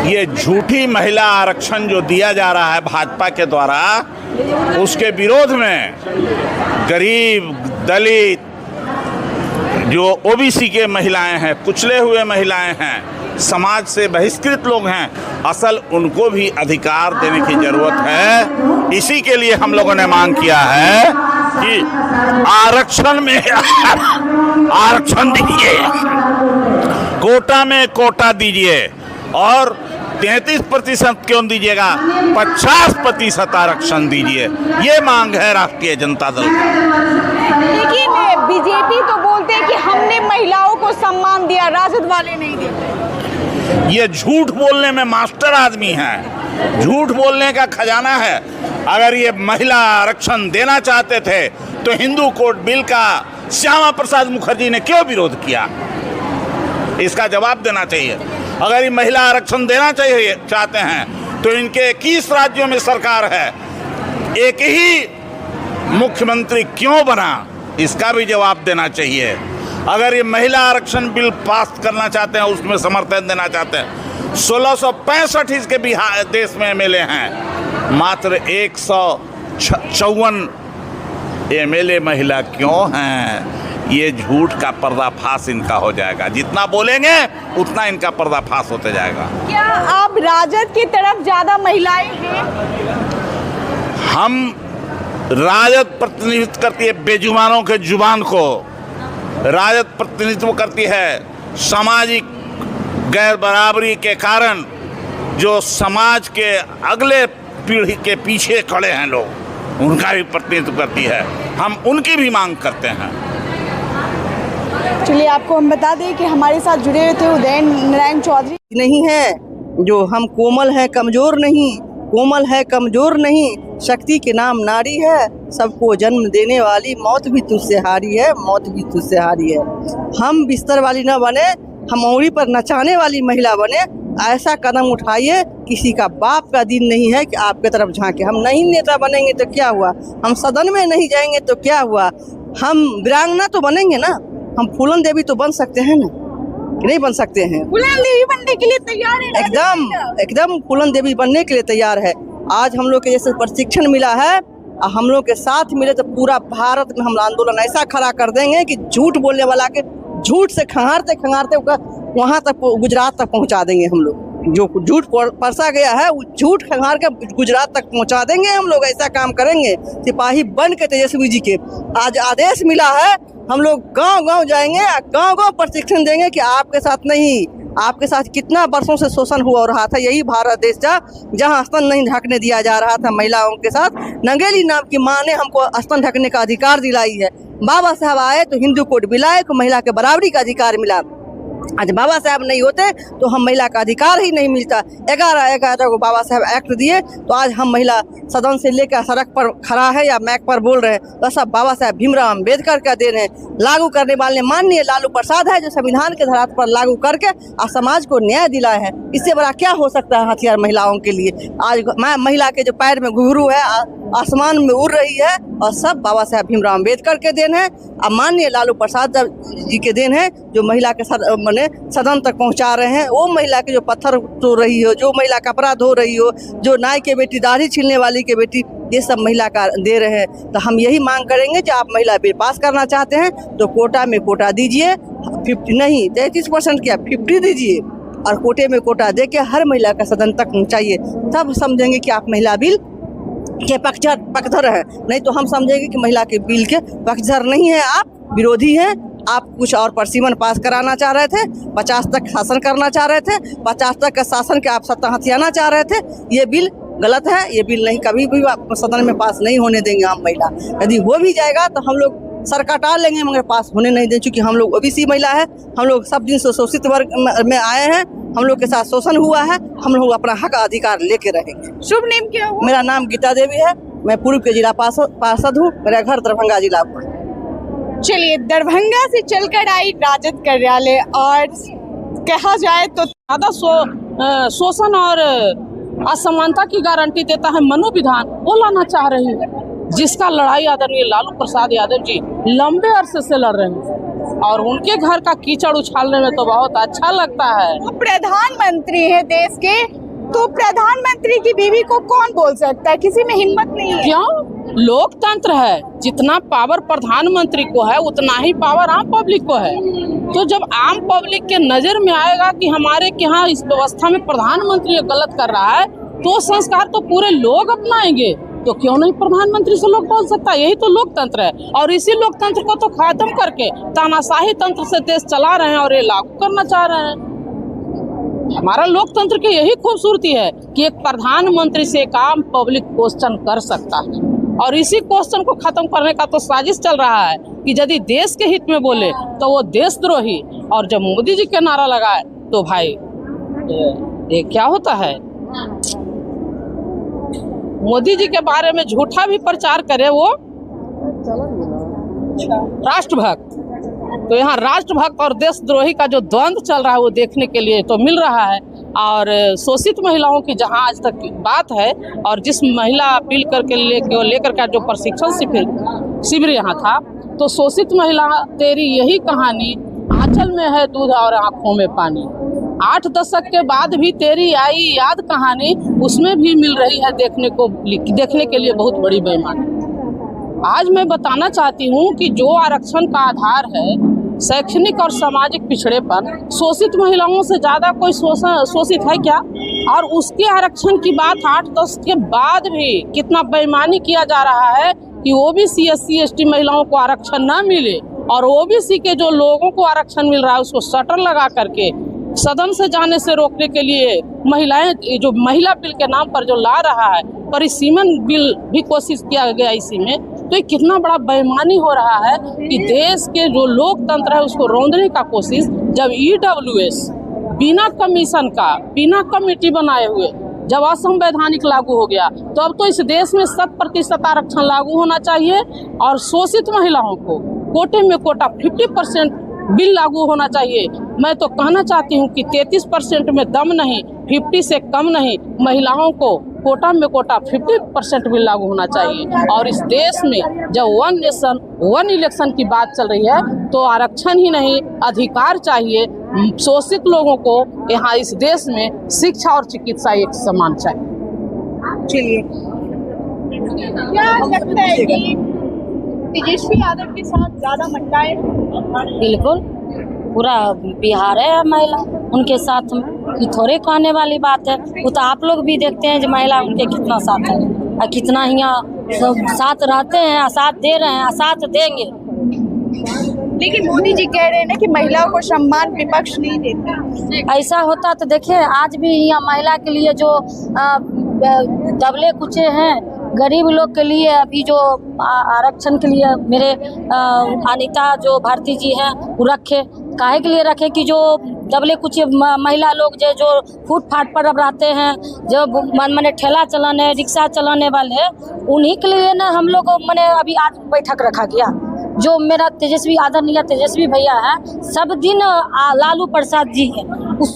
ये झूठी महिला आरक्षण जो दिया जा रहा है भाजपा के द्वारा, उसके विरोध में गरीब, दलित, जो ओबीसी के महिलाएं हैं, कुचले हुए महिलाएं हैं, समाज से बहिष्कृत लोग हैं, असल उनको भी अधिकार देने की जरूरत है। इसी के लिए हम लोगों ने मांग किया है कि आरक्षण में आरक्षण दीजिए, कोटा में कोटा दीजिए, और 33% क्यों दीजिएगा, 50% आरक्षण दीजिए। ये मांग है राष्ट्रीय जनता दल की। लेकिन बीजेपी तो बोलते हैं कि हमने महिलाओं को सम्मान दिया, राजद वाले नहीं देते। ये झूठ बोलने में मास्टर आदमी है, झूठ बोलने का खजाना है। अगर ये महिला आरक्षण देना चाहते थे तो हिंदू कोड बिल का श्यामा प्रसाद मुखर्जी ने क्यों विरोध किया, इसका जवाब देना चाहिए। अगर ये महिला आरक्षण देना चाहिए चाहते हैं तो इनके 21 राज्यों में सरकार है, एक ही मुख्यमंत्री क्यों बना, इसका भी जवाब देना चाहिए। अगर ये महिला आरक्षण बिल पास करना चाहते हैं, उसमें समर्थन देना चाहते हैं, 1665 इसके बिहार देश में एमएलए हैं, मात्र 154 एमएलए महिला क्यों हैं? ये झूठ का पर्दाफाश इनका हो जाएगा। जितना बोलेंगे उतना इनका पर्दाफाश होते जाएगा। क्या आप राजद की तरफ ज्यादा महिलाएं हैं? हम राजद प्रतिनिधित्व करती है बेजुबानों के जुबान को, राजद प्रतिनिधित्व करती है सामाजिक गैर बराबरी के कारण जो समाज के अगले पीढ़ी के पीछे खड़े हैं लोग, उनका भी प्रतिनिधित्व करती है। हम उनकी भी मांग करते हैं। चलिए, आपको हम बता दें कि हमारे साथ जुड़े हुए थे उदय नारायण चौधरी। नहीं है जो हम कोमल है कमजोर नहीं, कोमल है कमजोर नहीं, शक्ति के नाम नारी है, सबको जन्म देने वाली, मौत भी तुझसे हारी है, मौत भी तुझसे हारी है। हम बिस्तर वाली न बने, हम मौरी पर नचाने वाली महिला बने। ऐसा कदम उठाइए, किसी का बाप का दिन नहीं है कि आपके तरफ झांके। हम नहीं नेता बनेंगे तो क्या हुआ, हम सदन में नहीं जाएंगे तो क्या हुआ, हम वीरांगना तो बनेंगे ना, हम फूलन देवी तो बन सकते हैं ना, नहीं बन सकते हैं? फूलन देवी बनने के लिए तैयार है? एकदम फूलन देवी बनने के लिए तैयार है। आज हम लोग के जैसे प्रशिक्षण मिला है, हम लोग के साथ मिले तो पूरा भारत में हम आंदोलन ऐसा खड़ा कर देंगे कि झूठ बोलने वाला के झूठ से खंगारते खंगारते वहाँ तक, गुजरात तक पहुँचा देंगे हम लोग। जो झूठ परसा गया है वो झूठ खंगार के गुजरात तक पहुँचा देंगे हम लोग। ऐसा काम करेंगे, सिपाही बन के तेजस्वी जी के आज आदेश मिला है, हम लोग गांव-गांव जाएंगे, गांव-गांव प्रशिक्षण देंगे कि आपके साथ नहीं, आपके साथ कितना वर्षों से शोषण हुआ रहा था। यही भारत देश था जहां स्तन नहीं ढकने दिया जा रहा था महिलाओं के साथ। नंगेली नाम की मां ने हमको स्तन ढकने का अधिकार दिलाई है। बाबा साहब आए तो हिंदू कोड बिल आए, को महिला के बराबरी का अधिकार मिला। आज बाबा साहब नहीं होते तो हम महिला का अधिकार ही नहीं मिलता। 11 को बाबा साहब एक्ट दिए तो आज हम महिला सदन से लेकर सड़क पर खड़ा है या मैक पर बोल रहे हैं, तो सब बाबा साहब भीमराव अम्बेडकर का देन है। लागू करने वाले माननीय लालू प्रसाद है, जो संविधान के धारा पर लागू करके आज समाज को न्याय दिलाए है। इससे बड़ा क्या हो सकता है हथियार महिलाओं के लिए? आज महिला के जो पैर में घुंघरू है, आसमान में उड़ रही है, और सब बाबा साहब भीमराव अम्बेडकर के देन है और माननीय लालू प्रसाद जी के देन है, जो महिला के सदन तक पहुंचा रहे हैं। वो महिला के जो पत्थर तोड़ रही हो, जो महिला कपड़ा धो रही हो, जो नाई के बेटी दाढ़ी छीलने वाली के बेटी, ये सब महिला का दे रहे हैं। तो हम यही मांग करेंगे कि आप महिला बिल पास करना चाहते हैं तो कोटा में कोटा दीजिए, 50 नहीं 33% क्या 50 दीजिए, और कोटे में कोटा दे के हर महिला का सदन तक पहुँचाइए। तब समझेंगे कि आप महिला बिल के पक्षधर है, नहीं तो हम समझेंगे कि महिला के बिल के पक्षधर नहीं है, आप विरोधी हैं। आप कुछ और परसीमन पास कराना चाह रहे थे, 50 तक शासन करना चाह रहे थे, 50 तक का शासन के आप सत्ता हथियाना चाह रहे थे। ये बिल गलत है, ये बिल नहीं, कभी भी सदन में पास नहीं होने देंगे हम महिला। यदि हो भी जाएगा तो हम लोग सरकार टाल लेंगे, मगर पास होने नहीं दें, क्योंकि हम लोग ओबीसी महिला है, हम लोग सब दिन से शोषित वर्ग में आए हैं, हम लोग के साथ शोषण हुआ है, हम लोग अपना हक अधिकार लेके रहेंगे। शुभ नेम क्या हुआ? मेरा नाम गीता देवी है, मैं पूर्व के जिला पार्षद हूँ, मेरा घर दरभंगा जिला पर। चलिए, दरभंगा से चलकर आई राजद कार्यालय, और कहा जाए तो ज्यादा शोषण और असमानता की गारंटी देता है मनोविधान, वो लाना चाह रही है, जिसका लड़ाई आदरणीय लालू प्रसाद यादव जी लंबे अरसे से लड़ रहे हैं। और उनके घर का कीचड़ उछालने में तो बहुत अच्छा लगता है। वो प्रधानमंत्री है देश के, तो प्रधानमंत्री की बीवी को कौन बोल सकता है? किसी में हिम्मत नहीं है। क्यों? लोकतंत्र है, जितना पावर प्रधानमंत्री को है उतना ही पावर आम पब्लिक को है। तो जब आम पब्लिक के नजर में आएगा कि हमारे यहाँ इस व्यवस्था में प्रधानमंत्री गलत कर रहा है, तो संस्कार तो पूरे लोग अपनाएंगे। तो क्यों नहीं प्रधानमंत्री से लोग बोल सकता है? यही तो लोकतंत्र है। और इसी लोकतंत्र को तो खत्म करके तानाशाही तंत्र से देश चला रहे हैं और ये लागू करना चाह रहे हैं। हमारा लोकतंत्र की यही खूबसूरती है कि एक प्रधानमंत्री से एक आम पब्लिक क्वेश्चन कर सकता है, और इसी क्वेश्चन को खत्म करने का तो साजिश चल रहा है कि यदि देश के हित में बोले तो वो देशद्रोही, और जब मोदी जी का नारा लगाए तो भाई ये क्या होता है? मोदी जी के बारे में झूठा भी प्रचार करे वो राष्ट्रभक्त। तो यहाँ राष्ट्रभक्त और देशद्रोही का जो द्वंद्व चल रहा है वो देखने के लिए तो मिल रहा है। और शोषित महिलाओं की जहाँ आज तक बात है, और जिस महिला बिल करके लेकर का जो प्रशिक्षण शिविर यहाँ था, तो शोषित महिला तेरी यही कहानी, आंचल में है दूध और आंखों में पानी। 8 दशक के बाद भी तेरी आई याद कहानी, उसमें भी मिल रही है देखने के लिए बहुत बड़ी बेईमानी। आज मैं बताना चाहती हूँ कि जो आरक्षण का आधार है शैक्षणिक और सामाजिक पिछड़ेपन, शोषित महिलाओं से ज़्यादा कोई शोषित है क्या? और उसके आरक्षण की बात 8-10 के बाद भी कितना बेईमानी किया जा रहा है कि ओबीसी SC ST महिलाओं को आरक्षण ना मिले, और ओबीसी के जो लोगों को आरक्षण मिल रहा है उसको शटर लगा करके सदन से जाने से रोकने के लिए महिलाएं, जो महिला बिल के नाम पर जो ला रहा है, परिसीमन बिल भी कोशिश किया गया इसी में। तो ये कितना बड़ा बेईमानी हो रहा है कि देश के जो लोकतंत्र है उसको रौंदने का कोशिश। जब EWS बिना कमीशन का, बिना कमेटी बनाए हुए जब असंवैधानिक लागू हो गया, तो अब तो इस देश में 100% आरक्षण लागू होना चाहिए, और शोषित महिलाओं को कोटे में कोटा 50% बिल लागू होना चाहिए। मैं तो कहना चाहती हूँ कि 33% में दम नहीं, 50 से कम नहीं, महिलाओं को कोटा में कोटा 50% बिल लागू होना चाहिए। और इस देश में जब 1 नेशन 1 इलेक्शन की बात चल रही है, तो आरक्षण ही नहीं, अधिकार चाहिए। शोषित लोगों को यहाँ इस देश में शिक्षा और चिकित्सा एक समान चाहिए। चलिए, क्या लगता है कि तेजस्वी यादव के साथ ज्यादा महिलाएं? बिल्कुल, पूरा बिहार है महिला उनके साथ में, ये थोड़े कहने वाली बात है। वो तो आप लोग भी देखते हैं जो महिला उनके कितना साथ है, और कितना यहाँ सब साथ रहते हैं, साथ दे रहे हैं, साथ देंगे। लेकिन मोदी जी कह रहे हैं ना कि महिलाओं को सम्मान विपक्ष नहीं देता। ऐसा होता तो देखिए, आज भी यहाँ महिला के लिए जो दबले कुचे हैं, गरीब लोग के लिए अभी जो आरक्षण के लिए मेरे अनीता जो भारती जी हैं वो रखे, काहे के लिए रखे कि जो दबले कुछ महिला लोग जो फुटपाथ पर अब रहते हैं, जो मैंने ठेला चलाने, रिक्शा चलाने वाले, उन्हीं के लिए ना हम लोग मैंने अभी आज बैठक रखा गया। जो मेरा आदरणीय तेजस्वी भैया है, सब दिन लालू प्रसाद जी हैं, उस